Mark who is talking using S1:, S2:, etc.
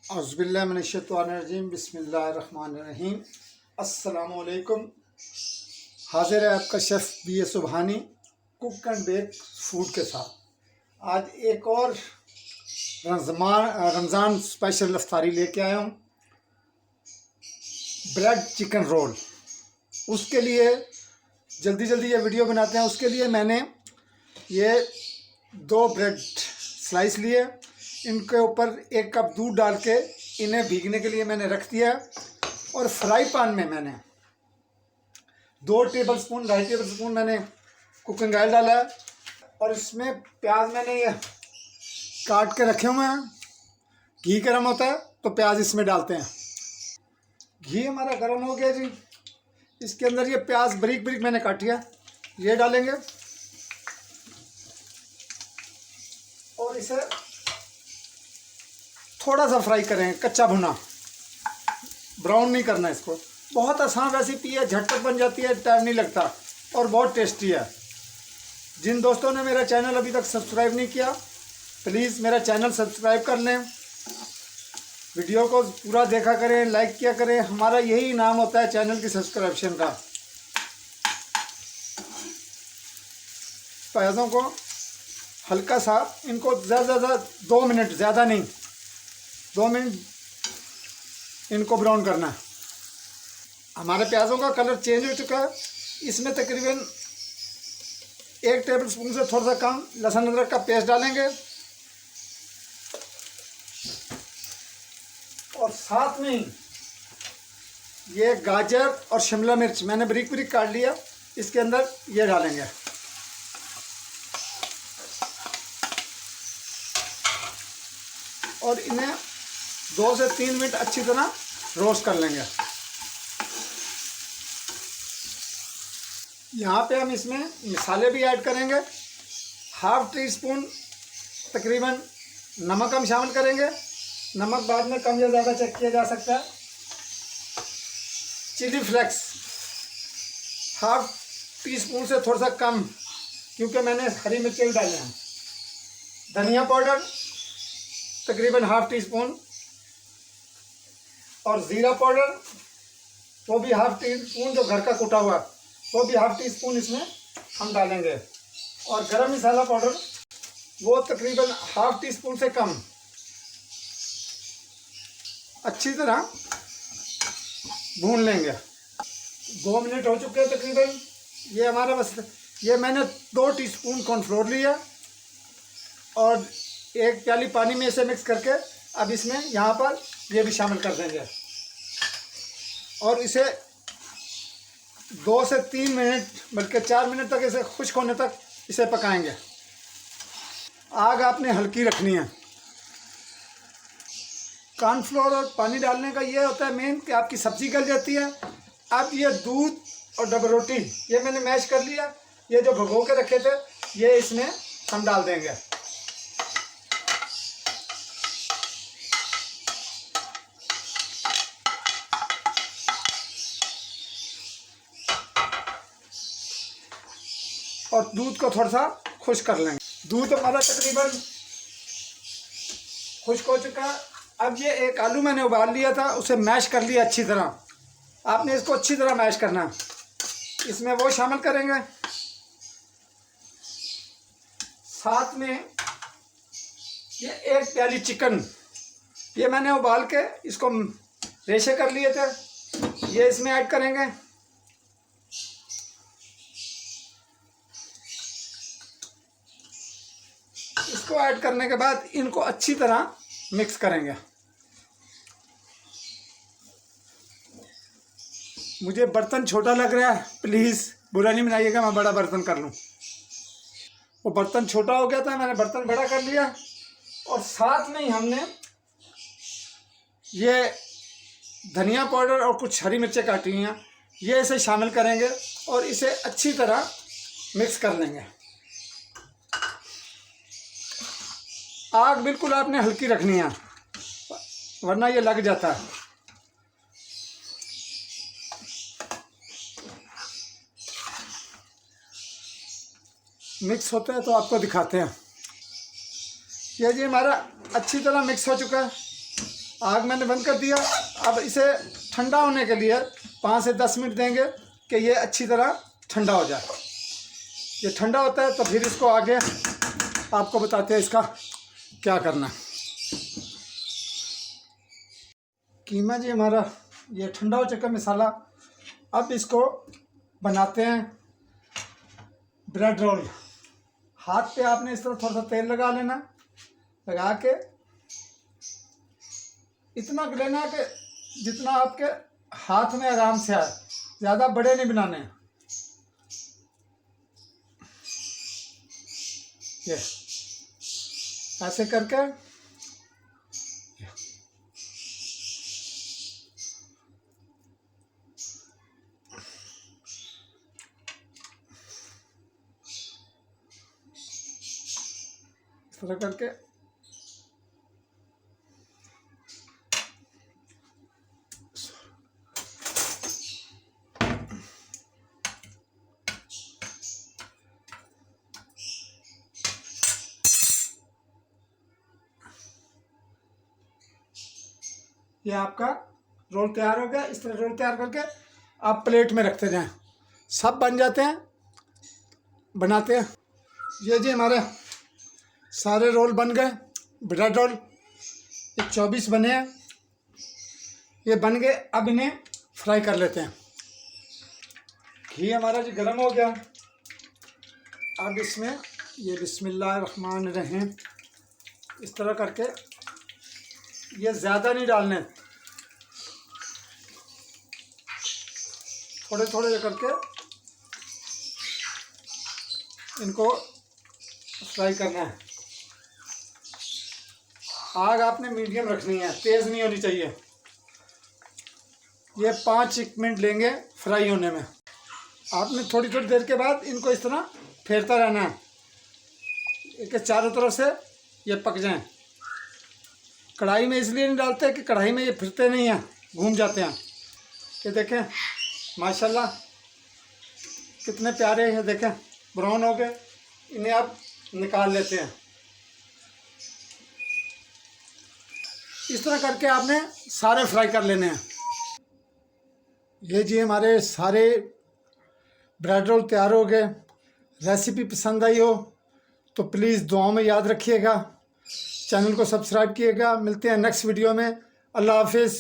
S1: औज़ुबिल्लाहिमिनश्शैतानिर्रजीम बिस्मिल्लाहिर्रहमानिर्रहीम। अस्सलामुअलैकुम। हाज़िर है आपका chef B A Subhani cook and bake food के साथ। आज एक और रमज़ान स्पेशल अफ्तारी लेके आया हूँ, ब्रेड चिकन रोल। उसके लिए जल्दी ये वीडियो बनाते हैं। उसके लिए मैंने ये 2 ब्रेड स्लाइस लिए, इनके ऊपर 1 कप दूध डाल के इन्हें भीगने के लिए मैंने रख दिया। और फ्राई पैन में मैंने 2 टेबलस्पून 2.5 टेबलस्पून मैंने कुकिंग ऑयल डाला है। और इसमें प्याज मैंने ये काट के रखे हुए हैं। घी गर्म होता है तो प्याज इसमें डालते हैं। घी हमारा गर्म हो गया जी। इसके अंदर ये प्याज बारीक मैंने काटी है, ये डालेंगे और इसे थोड़ा सा फ्राई करेंगे, कच्चा भुना, ब्राउन नहीं करना इसको। बहुत आसान रेसिपी है, झटपट बन जाती है, टाइम नहीं लगता और बहुत टेस्टी है। जिन दोस्तों ने मेरा चैनल अभी तक सब्सक्राइब नहीं किया, प्लीज़ मेरा चैनल सब्सक्राइब कर लें, वीडियो को पूरा देखा करें, लाइक किया करें। हमारा यही इनाम होता है चैनल की सब्सक्रिप्शन का। प्याज़ों को हल्का सा, इनको ज़्यादा 2 मिनट, ज़्यादा नहीं, 2 मिनट इनको ब्राउन करना है। हमारे प्याज़ों का कलर चेंज हो चुका है। इसमें तकरीबन 1 टेबलस्पून से थोड़ा सा कम लहसुन अदरक का पेस्ट डालेंगे और साथ में ये गाजर और शिमला मिर्च मैंने बारीक काट लिया, इसके अंदर ये डालेंगे। और इन्हें 2 से 3 मिनट अच्छी तरह रोस्ट कर लेंगे। यहाँ पे हम इसमें मसाले भी ऐड करेंगे। 1/2 टीस्पून तकरीबन नमक हम शामिल करेंगे। नमक बाद में कम या ज़्यादा चेक किया जा सकता है। चिली फ्लेक्स 1/2 टीस्पून से थोड़ा सा कम, क्योंकि मैंने हरी मिर्चें भी डाले हैं। धनिया पाउडर तकरीबन 1/2 टीस्पून और ज़ीरा पाउडर वो भी 1/2 टीस्पून, जो घर का कुटा हुआ वो भी 1/2 टीस्पून इसमें हम डालेंगे। और गरम मसाला पाउडर वो तकरीबन 1/2 टीस्पून से कम। अच्छी तरह भून लेंगे। 2 मिनट हो चुके हैं तकरीबन। ये हमारा बस, ये मैंने 2 टीस्पून कॉर्नफ्लोर लिया और 1 प्याली पानी में इसे मिक्स करके अब इसमें यहाँ पर ये भी शामिल कर देंगे और इसे 2 से 3 मिनट बल्कि 4 मिनट तक इसे खुश्क होने तक इसे पकाएंगे। आग आपने हल्की रखनी है। कॉर्नफ्लोर और पानी डालने का ये होता है मेन कि आपकी सब्ज़ी गल जाती है। अब ये दूध और डबल रोटी ये मैंने मैश कर लिया, ये जो भिगो के रखे थे ये इसमें हम डाल देंगे। और दूध को थोड़ा सा खुश्क कर लेंगे। दूध हमारा तकरीबन खुश्क हो चुका है। अब ये 1 आलू मैंने उबाल लिया था, उसे मैश कर लिया अच्छी तरह। आपने इसको अच्छी तरह मैश करना है। इसमें वो शामिल करेंगे। साथ में ये 1 प्याली चिकन, ये मैंने उबाल के इसको रेशे कर लिए थे, ये इसमें ऐड करेंगे। इसको ऐड करने के बाद इनको अच्छी तरह मिक्स करेंगे। मुझे बर्तन छोटा लग रहा है, प्लीज़ बुरा नहीं मनाइएगा, मैं बड़ा बर्तन कर लूँ। वो बर्तन छोटा हो गया था, मैंने बर्तन बड़ा कर लिया। और साथ में ही हमने ये धनिया पाउडर और कुछ हरी मिर्चें काटी हैं, ये इसे शामिल करेंगे और इसे अच्छी तरह मिक्स कर लेंगे। आग बिल्कुल आपने हल्की रखनी है, वरना ये लग जाता है। मिक्स होता है तो आपको दिखाते हैं। ये जी हमारा अच्छी तरह मिक्स हो चुका है। आग मैंने बंद कर दिया। अब इसे ठंडा होने के लिए 5 से 10 मिनट देंगे कि ये अच्छी तरह ठंडा हो जाए। ये ठंडा होता है तो फिर इसको आगे आपको बताते हैं इसका क्या करना। कीमा जी हमारा ये ठंडा हो चुका मसाला। अब इसको बनाते हैं ब्रेड रोल। हाथ पे आपने इस तरह थोड़ा सा तेल लगा लेना, लगा के इतना लेना कि जितना आपके हाथ में आराम से आए, ज़्यादा बड़े नहीं बनाने। ये ऐसे करके इस तरह करके ये आपका रोल तैयार हो गया। इस तरह रोल तैयार करके आप प्लेट में रखते जाएं, सब बन जाते हैं। बनाते हैं ये जी हमारे सारे रोल बन गए। ब्रेड रोल ये 24 बने हैं, ये बन गए। अब इन्हें फ्राई कर लेते हैं। घी हमारा जी गर्म हो गया। अब इसमें ये बिस्मिल्लाहिर्रहमानिर्रहीम इस तरह करके, ये ज़्यादा नहीं डालने, थोड़े थोड़े करके इनको फ्राई करना है। आग आपने मीडियम रखनी है, तेज़ नहीं होनी चाहिए। ये 5 मिनट लेंगे फ्राई होने में। आपने थोड़ी थोड़ी देर के बाद इनको इस तरह फेरता रहना है कि चारों तरफ से ये पक जाएं। कढ़ाई में इसलिए नहीं डालते कि कढ़ाई में ये फिरते नहीं हैं, घूम जाते हैं। ये देखें माशाल्लाह कितने प्यारे हैं, देखें ब्राउन हो गए। इन्हें आप निकाल लेते हैं। इस तरह करके आपने सारे फ्राई कर लेने हैं। ये जी हमारे सारे ब्रेड रोल तैयार हो गए। रेसिपी पसंद आई हो तो प्लीज़ दुआओं में याद रखिएगा, चैनल को सब्सक्राइब कीजिएगा। मिलते हैं नेक्स्ट वीडियो में। अल्लाह हाफिज़।